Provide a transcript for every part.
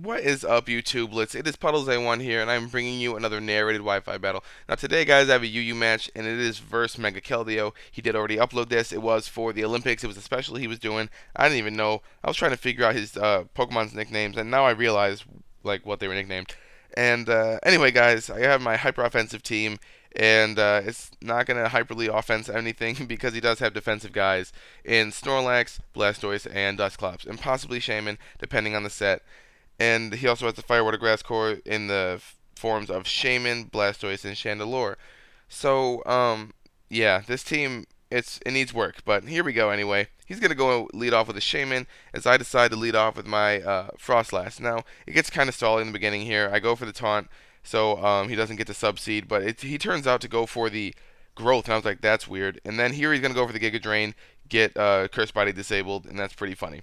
What is up, YouTubelets? It is PuddlesA1 here, and I'm bringing you another narrated Wi-Fi battle. Now, today, guys, I have a UU match, and it is versus MegaKeldeo. He did already upload this. It was for the Olympics. It was a special he was doing. I didn't even know. I was trying to figure out his Pokemon's nicknames, and now I realize like what they were nicknamed. And anyway, guys, I have my hyper offensive team, and it's not gonna hyperly offense anything because he does have defensive guys in Snorlax, Blastoise, and Dusclops, and possibly Shaman, depending on the set. And he also has the Firewater Grass Core in the forms of Shaman, Blastoise, and Chandelure. So, yeah, this team it needs work, but here we go anyway. He's gonna go lead off with a Shaman, as I decide to lead off with my Frostlass. Now it gets kind of stalled in the beginning here. I go for the taunt, so he doesn't get the subseed, but he turns out to go for the growth, and I was like, that's weird. And then here he's gonna go for the Giga Drain, get Curse Body disabled, and that's pretty funny.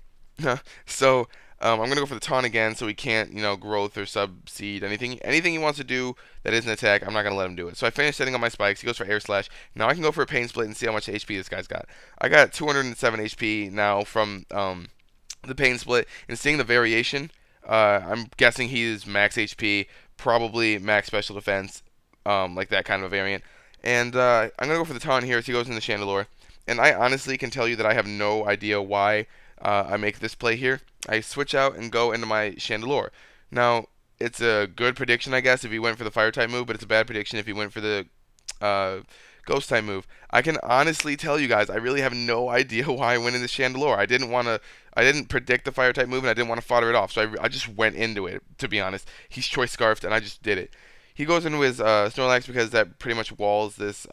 So I'm gonna go for the taunt again, so he can't, growth or subseed anything he wants to do that isn't attack. I'm not gonna let him do it. So I finish setting up my spikes. He goes for air slash. Now I can go for a pain split and see how much HP this guy's got. I got 207 HP now from the pain split, and seeing the variation, I'm guessing he is max HP, probably max special defense, like that kind of a variant. And I'm gonna go for the taunt here as he goes into Chandelure. And I honestly can tell you that I have no idea why I make this play here. I switch out and go into my Chandelure. Now, it's a good prediction, I guess, if he went for the Fire type move, but it's a bad prediction if he went for the uh, Ghost type move. I can honestly tell you guys, I really have no idea why I went into Chandelure. I didn't predict the Fire type move, and I didn't want to fodder it off, so I just went into it. To be honest, he's Choice Scarfed, and I just did it. He goes into his Snorlax because that pretty much walls this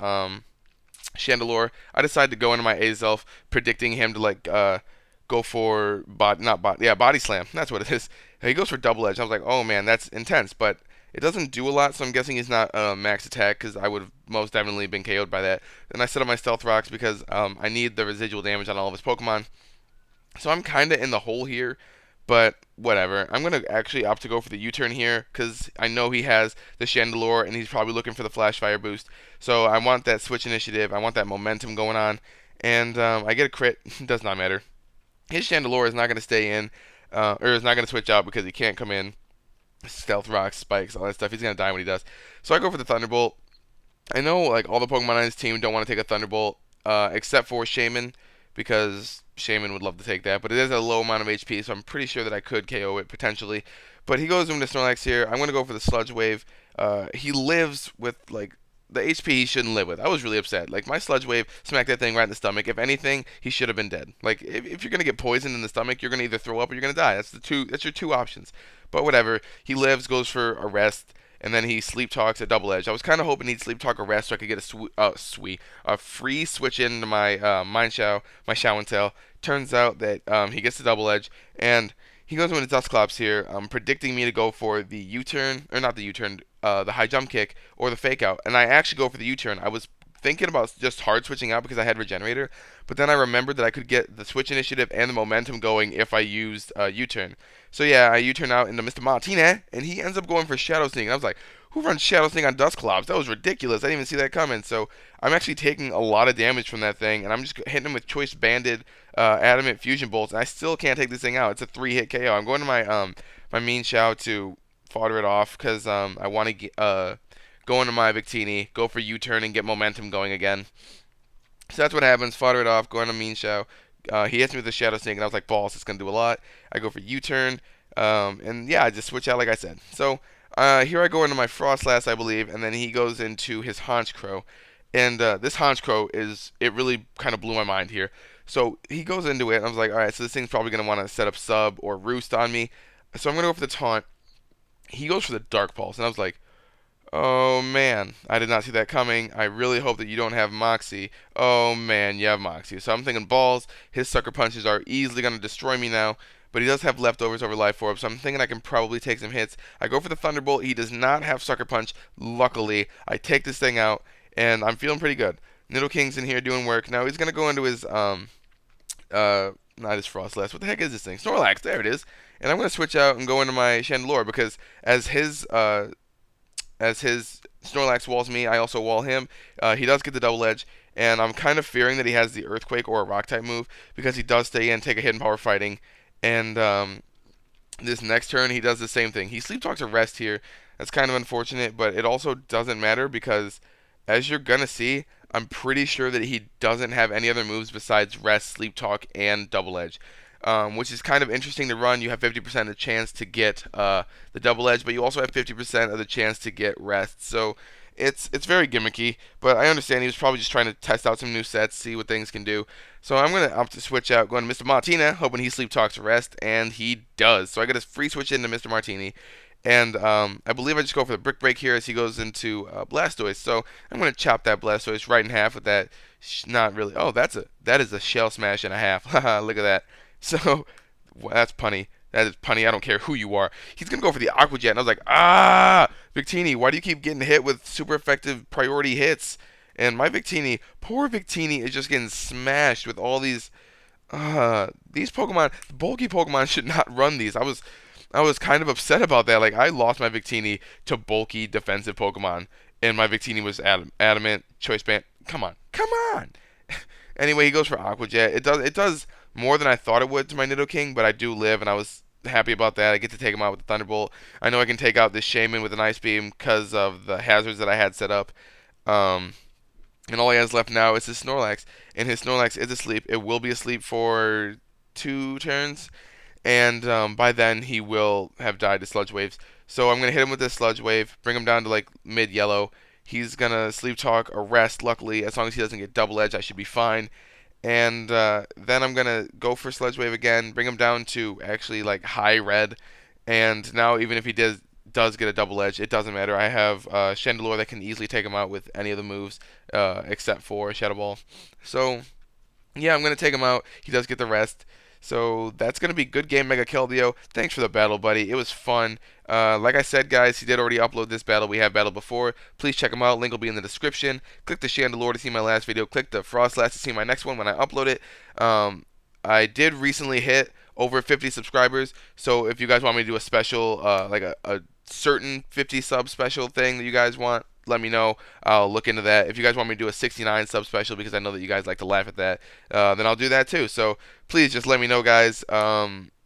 Chandelure. I decided to go into my Azelf, predicting him to go for body slam. That's what it is. He goes for double edge. I was like, oh man, that's intense, but it doesn't do a lot. So I'm guessing he's not max attack because I would have most definitely been KO'd by that. Then I set up my stealth rocks because I need the residual damage on all of his Pokemon. So I'm kind of in the hole here, but whatever. I'm going to actually opt to go for the U-turn here because I know he has the Chandelure and he's probably looking for the Flash Fire boost. So I want that switch initiative. I want that momentum going on. And I get a crit. Does not matter. His Chandelure is not going to stay in, or is not going to switch out because he can't come in. Stealth rocks, spikes, all that stuff. He's going to die when he does. So I go for the Thunderbolt. I know like all the Pokemon on his team don't want to take a Thunderbolt, except for Shaman, because Shaman would love to take that. But it is a low amount of HP, so I'm pretty sure that I could KO it potentially. But he goes into Snorlax here. I'm going to go for the Sludge Wave. He lives with like the HP he shouldn't live with. I was really upset. Like my Sludge Wave smacked that thing right in the stomach. If anything, he should have been dead. Like if you're gonna get poisoned in the stomach, you're gonna either throw up or you're gonna die. That's your two options. But whatever. He lives, goes for a rest, and then he sleep talks at double edge. I was kind of hoping he'd sleep talk a rest so I could get a free switch into my my Show and Tell. Turns out that he gets the double edge, and he goes into Dusclops here, predicting me to go for the U-turn, or not the U-turn, the high jump kick, or the fake out. And I actually go for the U-turn. I was thinking about just hard switching out because I had Regenerator, but then I remembered that I could get the switch initiative and the momentum going if I used U-turn. So yeah, I U-turn out into Mr. Martinez, and he ends up going for Shadow Sneak. And I was like, who runs Shadow Sneak on Dusclops? That was ridiculous. I didn't even see that coming. So I'm actually taking a lot of damage from that thing, and I'm just hitting him with Choice Banded Adamant Fusion Bolts, and I still can't take this thing out. It's a 3-hit KO. I'm going to my Mean Shao to fodder it off because I want to go into my Victini, go for U-turn, and get momentum going again. So that's what happens. Fodder it off, go into Mean Shao. He hits me with the Shadow Sneak, and I was like, balls, it's going to do a lot. I go for U-turn, and yeah, I just switch out like I said. So here I go into my Frostlass, I believe, and then he goes into his Honchkrow. And this Honchkrow it really kind of blew my mind here. So he goes into it, and I was like, alright, so this thing's probably going to want to set up Sub or Roost on me. So I'm going to go for the taunt. He goes for the Dark Pulse, and I was like, oh man, I did not see that coming. I really hope that you don't have Moxie. Oh man, you have Moxie. So I'm thinking balls. His Sucker Punches are easily going to destroy me now. But he does have leftovers over Life Orb, so I'm thinking I can probably take some hits. I go for the Thunderbolt. He does not have Sucker Punch. Luckily, I take this thing out, and I'm feeling pretty good. Nidoking's in here doing work. Now he's going to go into his, not his Frostlass. What the heck is this thing? Snorlax, there it is. And I'm going to switch out and go into my Chandelure because as his Snorlax walls me, I also wall him. He does get the double edge, and I'm kind of fearing that he has the Earthquake or a Rock type move because he does stay in, take a hidden power fighting, and This next turn, he does the same thing. He sleep talks a rest here. That's kind of unfortunate, but it also doesn't matter because, as you're gonna see, I'm pretty sure that he doesn't have any other moves besides rest, sleep talk, and double edge. Which is kind of interesting to run. You have 50% of the chance to get the double edge, but you also have 50% of the chance to get rest. So it's very gimmicky, but I understand he was probably just trying to test out some new sets, see what things can do. So I'm gonna opt to switch out, going to Mr. Martina, hoping he sleep talks rest, and he does. So I get a free switch into Mr. Martini, and I believe I just go for the brick break here as he goes into Blastoise. So I'm gonna chop that Blastoise right in half with that. Not really. Oh, that is a shell smash and a half. Haha, look at that. So well, that's punny. That is punny. I don't care who you are. He's gonna go for the Aqua Jet, and I was like, Victini, why do you keep getting hit with super effective priority hits? And my Victini, poor Victini, is just getting smashed with all these Pokemon. Bulky Pokemon should not run these. I was kind of upset about that. Like I lost my Victini to bulky defensive Pokemon, and my Victini was adamant. Choice band. Come on. Anyway, he goes for Aqua Jet. It does more than I thought it would to my Nidoking, but I do live, and I was happy about that. I get to take him out with the Thunderbolt. I know I can take out this Shaman with an Ice Beam because of the hazards that I had set up. Um, and all he has left now is his Snorlax, and his Snorlax is asleep. It will be asleep for 2 turns, and by then he will have died to Sludge Waves. So I'm gonna hit him with this Sludge Wave, bring him down to like mid yellow. He's gonna sleep talk or rest. Luckily, as long as he doesn't get double edge, I should be fine. And then I'm gonna go for Sludge Wave again, bring him down to actually like high red. And now even if he does get a double edge, it doesn't matter. I have Chandelure that can easily take him out with any of the moves except for Shadow Ball. So yeah, I'm gonna take him out. He does get the rest. So that's gonna be good game, MegaKeldeo. Thanks for the battle, buddy. It was fun. Like I said, guys, he did already upload this battle. We have battled before. Please check him out. Link will be in the description. Click the Chandelure to see my last video. Click the Frostlass to see my next one when I upload it. I did recently hit over 50 subscribers. So if you guys want me to do a special, like a certain 50 sub special thing that you guys want, let me know. I'll look into that. If you guys want me to do a 69 sub special, because I know that you guys like to laugh at that, then I'll do that too. So please just let me know, guys.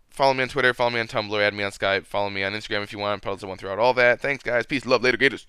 Follow me on Twitter, follow me on Tumblr, add me on Skype, follow me on Instagram if you want. PuddlesA1 throughout all that. Thanks, guys. Peace, love, later, Gators.